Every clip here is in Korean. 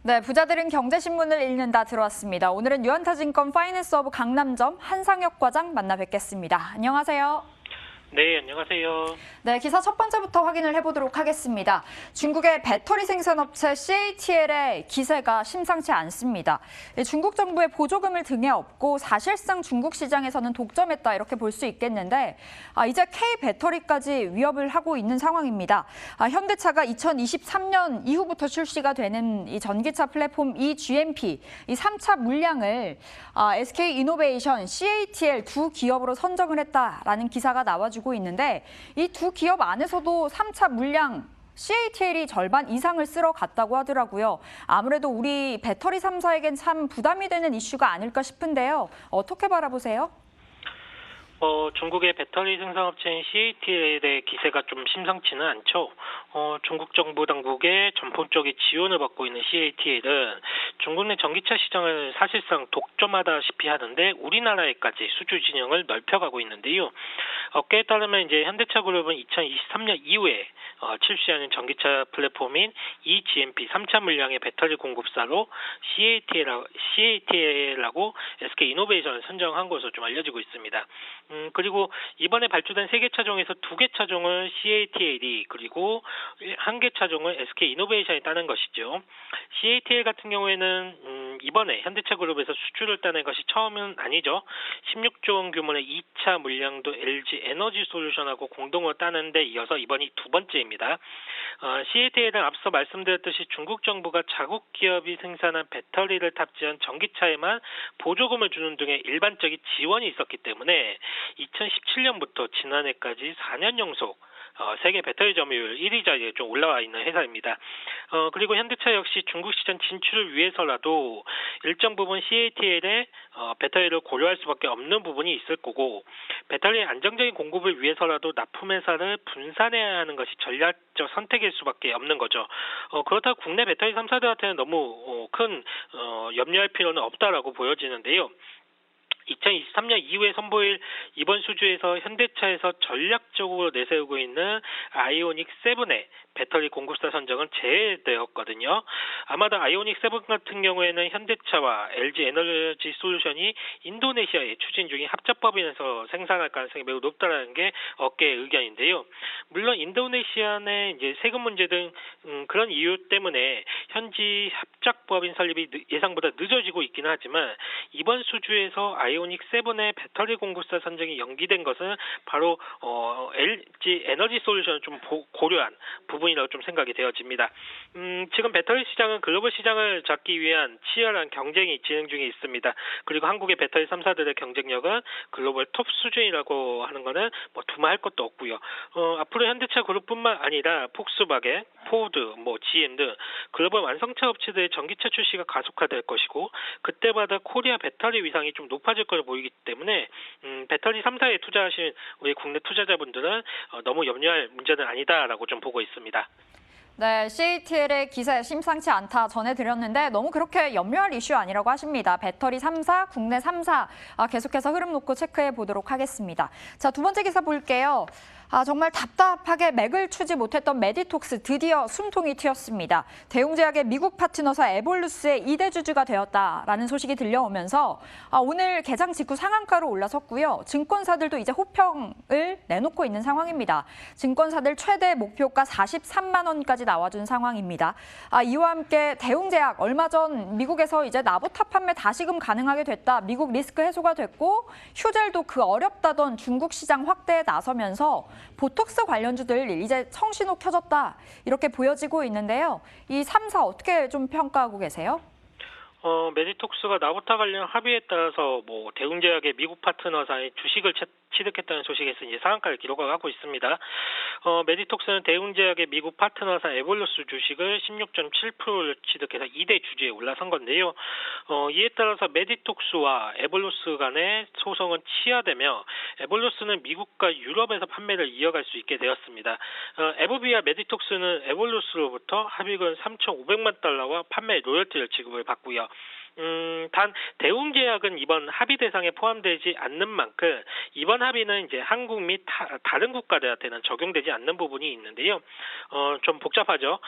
네, 부자들은 경제신문을 읽는다 들어왔습니다. 오늘은 유한타증권 파이낸스허브 강남점 한상혁 과장 만나 뵙겠습니다. 안녕하세요. 네, 안녕하세요. 네, 기사 첫 번째부터 확인을 해보도록 하겠습니다. 중국의 배터리 생산업체 CATL의 기세가 심상치 않습니다. 중국 정부의 보조금을 등에 업고 사실상 중국 시장에서는 독점했다 이렇게 볼 수 있겠는데 이제 K배터리까지 위협을 하고 있는 상황입니다. 현대차가 2023년 이후부터 출시가 되는 이 전기차 플랫폼 eGMP, 이 3차 물량을 SK이노베이션, CATL 두 기업으로 선정을 했다라는 기사가 나와주고 있는데 이 두 기업 안에서도 3차 물량 CATL이 절반 이상을 쓸어 갔다고 하더라고요. 아무래도 우리 배터리 3사에겐 참 부담이 되는 이슈가 아닐까 싶은데요. 어떻게 바라보세요? 중국의 배터리 생산업체인 CATL의 기세가 좀 심상치는 않죠. 중국 정부 당국의 전폭적인 지원을 받고 있는 CATL은 중국 내 전기차 시장을 사실상 독점하다시피 하는데 우리나라에까지 수주 진영을 넓혀가고 있는데요. 업계에 따르면 이제 현대차 그룹은 2023년 이후에 출시하는 전기차 플랫폼인 eGMP 3차 물량의 배터리 공급사로 CATL하고 SK이노베이션을 선정한 것으로 좀 알려지고 있습니다. 그리고 이번에 발주된 3개 차종에서 2개 차종을 CATL이 그리고 1개 차종을 SK이노베이션이 따는 것이죠. CATL 같은 경우에는 이번에 현대차 그룹에서 수주를 따는 것이 처음은 아니죠. 16조 원 규모의 2차 물량도 LG 에너지 솔루션하고 공동으로 따는 데 이어서 이번이 두 번째입니다. CATL은 앞서 말씀드렸듯이 중국 정부가 자국 기업이 생산한 배터리를 탑재한 전기차에만 보조금을 주는 등의 일반적인 지원이 있었기 때문에 2017년부터 지난해까지 4년 연속 세계 배터리 점유율 1위 자리에 좀 올라와 있는 회사입니다. 그리고 현대차 역시 중국 시장 진출을 위해서라도 일정 부분 CATL의 배터리를 고려할 수밖에 없는 부분이 있을 거고 배터리의 안정적인 공급을 위해서라도 납품회사를 분산해야 하는 것이 전략적 선택일 수밖에 없는 거죠. 그렇다고 국내 배터리 3사들한테는 너무 큰 염려할 필요는 없다라고 보여지는데요. 2023년 이후에 선보일 이번 수주에서 현대차에서 전략적으로 내세우고 있는 아이오닉 7의 배터리 공급사 선정은 제외되었거든요. 아마도 아이오닉 7 같은 경우에는 현대차와 LG 에너지 솔루션이 인도네시아에 추진 중인 합작법인에서 생산할 가능성이 매우 높다는 게 업계의 의견인데요. 물론 인도네시아 내 이제 세금 문제 등 그런 이유 때문에 현지 합작법인 설립이 예상보다 늦어지고 있기는 하지만 이번 수주에서 아이오닉 7의 배터리 공급사 선정이 연기된 것은 바로 LG 에너지 솔루션을 좀 고려한 부분이라고 좀 생각이 되어집니다. 지금 배터리 시장은 글로벌 시장을 잡기 위한 치열한 경쟁이 진행 중에 있습니다. 그리고 한국의 배터리 3사들의 경쟁력은 글로벌 톱 수준이라고 하는 것은 뭐 두말할 것도 없고요. 앞으로 현대차 그룹뿐만 아니라 폭스바겐, 포드, GM 등 글로벌 완성차 업체들의 전기차 출시가 가속화될 것이고 그때마다 코리아 배터리 위상이 좀 높아질 것으로 보이기 때문에 배터리 3사에 투자하신 우리 국내 투자자분들은 너무 염려할 문제는 아니다라고 좀 보고 있습니다. 네, CATL의 기세 심상치 않다 전해드렸는데 너무 그렇게 염려할 이슈 아니라고 하십니다. 배터리 3사, 국내 3사 계속해서 흐름 놓고 체크해 보도록 하겠습니다. 자, 두 번째 기사 볼게요. 정말 답답하게 맥을 추지 못했던 메디톡스 드디어 숨통이 트였습니다. 대웅제약의 미국 파트너사 에볼루스의 2대 주주가 되었다라는 소식이 들려오면서 오늘 개장 직후 상한가로 올라섰고요. 증권사들도 이제 호평을 내놓고 있는 상황입니다. 증권사들 최대 목표가 43만 원까지 나와준 상황입니다. 이와 함께 대웅제약 얼마 전 미국에서 이제 나보탑 판매 다시금 가능하게 됐다. 미국 리스크 해소가 됐고 휴젤도 그 어렵다던 중국 시장 확대에 나서면서 보톡스 관련주들 이제 청신호 켜졌다 이렇게 보여지고 있는데요. 이 3사 어떻게 좀 평가하고 계세요? 메디톡스가 나보타 관련 합의에 따라서 대웅제약의 미국 파트너사의 주식을 취득했다는 소식에서 이제 상한가를 기록하고 있습니다. 메디톡스는 대웅제약의 미국 파트너사 에볼루스 주식을 16.7%를 취득해서 2대 주주에 올라선 건데요. 이에 따라서 메디톡스와 에볼루스 간의 소송은 취하되며 에볼루스는 미국과 유럽에서 판매를 이어갈 수 있게 되었습니다. 에보비와 메디톡스는 에볼루스로부터 합의금 3,500만 달러와 판매 로열티를 지급을 받고요. 단 대웅제약은 이번 합의 대상에 포함되지 않는 만큼 이번 합의는 이제 한국 및 다른 국가들한테는 적용되지 않는 부분이 있는데요. 좀 복잡하죠.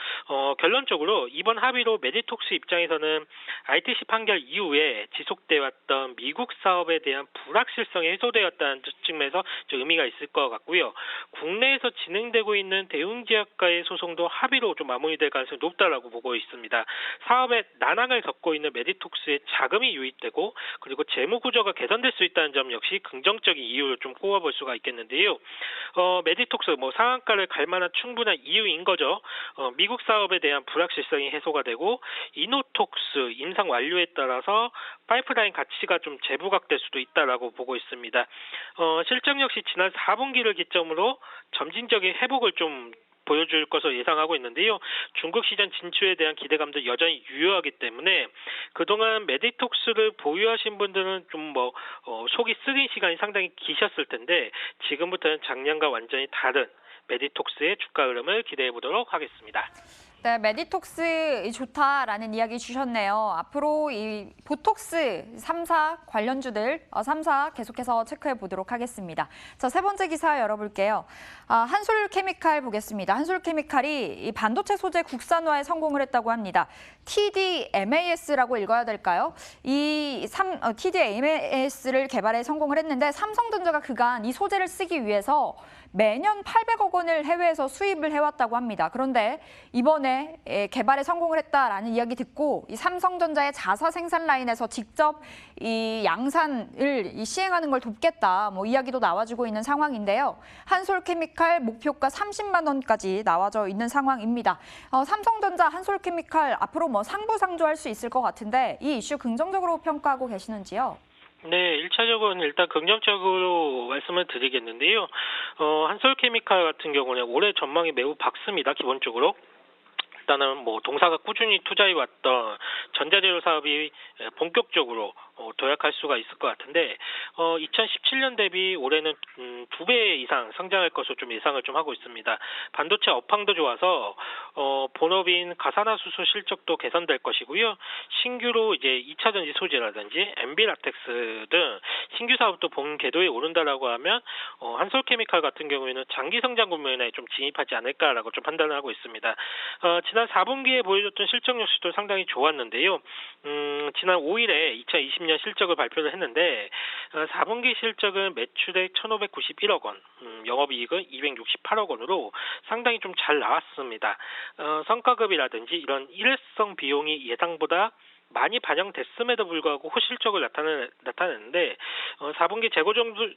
결론적으로 이번 합의로 메디톡스 입장에서는 ITC 판결 이후에 지속돼 왔던 미국 사업에 대한 불확실성이 해소되었다는 측면에서 좀 의미가 있을 것 같고요. 국내에서 진행되고 있는 대웅제약과의 소송도 합의로 좀 마무리될 가능성이 높다라고 보고 있습니다. 사업에 난항을 겪고 있는 메디톡스의 자금이 유입되고 그리고 재무 구조가 개선될 수 있다는 점 역시 긍정적인 이유를 좀 꼽아볼 수가 있겠는데요. 메디톡스 상한가를 갈 만한 충분한 이유인 거죠. 미국 사업에 대한 불확실성이 해소가 되고 이노톡스 임상 완료에 따라서 파이프라인 가치가 좀 재부각될 수도 있다라고 보고 있습니다. 실적 역시 지난 4분기를 기점으로 점진적인 회복을 좀 보여줄 것으로 예상하고 있는데요. 중국 시장 진출에 대한 기대감도 여전히 유효하기 때문에 그동안 메디톡스를 보유하신 분들은 좀 속이 쓰린 시간이 상당히 기셨을 텐데 지금부터는 작년과 완전히 다른 메디톡스의 주가 흐름을 기대해 보도록 하겠습니다. 네, 메디톡스 좋다라는 이야기 주셨네요. 앞으로 이 보톡스 3사 관련주들 3사 계속해서 체크해 보도록 하겠습니다. 자, 세 번째 기사 열어볼게요. 한솔케미칼 보겠습니다. 한솔케미칼이 이 반도체 소재 국산화에 성공을 했다고 합니다. TDMAS라고 읽어야 될까요? TDMAS를 개발에 성공을 했는데 삼성전자가 그간 이 소재를 쓰기 위해서 매년 800억 원을 해외에서 수입을 해왔다고 합니다. 그런데 이번에 개발에 성공을 했다라는 이야기 듣고 이 삼성전자의 자사 생산 라인에서 직접 이 양산을 시행하는 걸 돕겠다 이야기도 나와주고 있는 상황인데요. 한솔케미칼 목표가 30만 원까지 나와져 있는 상황입니다. 삼성전자 한솔케미칼 앞으로 상부상조할 수 있을 것 같은데 이 이슈 긍정적으로 평가하고 계시는지요? 네, 1차적으로는 일단 긍정적으로 말씀을 드리겠는데요. 한솔케미칼 같은 경우는 올해 전망이 매우 밝습니다. 기본적으로. 일단은 동사가 꾸준히 투자해왔던 전자재료 사업이 본격적으로 도약할 수가 있을 것 같은데 2017년 대비 올해는 2배 이상 성장할 것으로 좀 예상을 좀 하고 있습니다. 반도체 업황도 좋아서 본업인 가산화수소 실적도 개선될 것이고요. 신규로 이제 2차 전지 소재라든지 MB라텍스 등 신규 사업도 본 궤도에 오른다라고 하면 한솔케미칼 같은 경우에는 장기 성장 국면에 좀 진입하지 않을까라고 좀 판단을 하고 있습니다. 지난 4분기에 보여줬던 실적 역시도 상당히 좋았는데요. 지난 5일에 2020년 실적을 발표를 했는데 4분기 실적은 매출액 1,591억 원, 영업이익은 268억 원으로 상당히 좀 잘 나왔습니다. 성과급이라든지 이런 일회성 비용이 예상보다 많이 반영됐음에도 불구하고 호실적을 나타냈는데 4분기 재고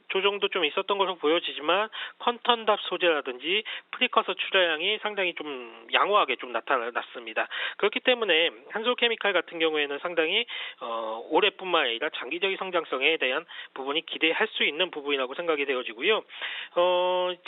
조정도 좀 있었던 것으로 보여지지만 컨턴답 소재라든지 프리커서 출하량이 상당히 좀 양호하게 좀 나타났습니다. 그렇기 때문에 한솔케미칼 같은 경우에는 상당히 올해뿐만 아니라 장기적인 성장성에 대한 부분이 기대할 수 있는 부분이라고 생각이 되어지고요.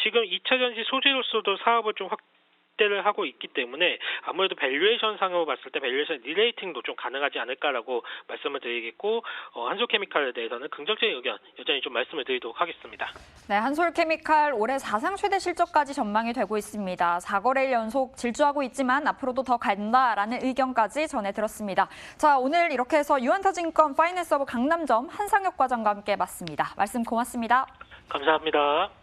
지금 2차 전지 소재로서도 사업을 좀 확대를 하고 있기 때문에 아무래도 밸류에이션 상으로 봤을 때 밸류에이션 리레이팅도 좀 가능하지 않을까라고 말씀을 드리겠고 한솔케미칼에 대해서는 긍정적인 의견 여전히 좀 말씀을 드리도록 하겠습니다. 네, 한솔케미칼 올해 사상 최대 실적까지 전망이 되고 있습니다. 4거래일 연속 질주하고 있지만 앞으로도 더 간다라는 의견까지 전해 들었습니다. 자, 오늘 이렇게 해서 유한타증권 파이낸스허브 강남점 한상혁 과장과 함께 봤습니다. 말씀 고맙습니다. 감사합니다.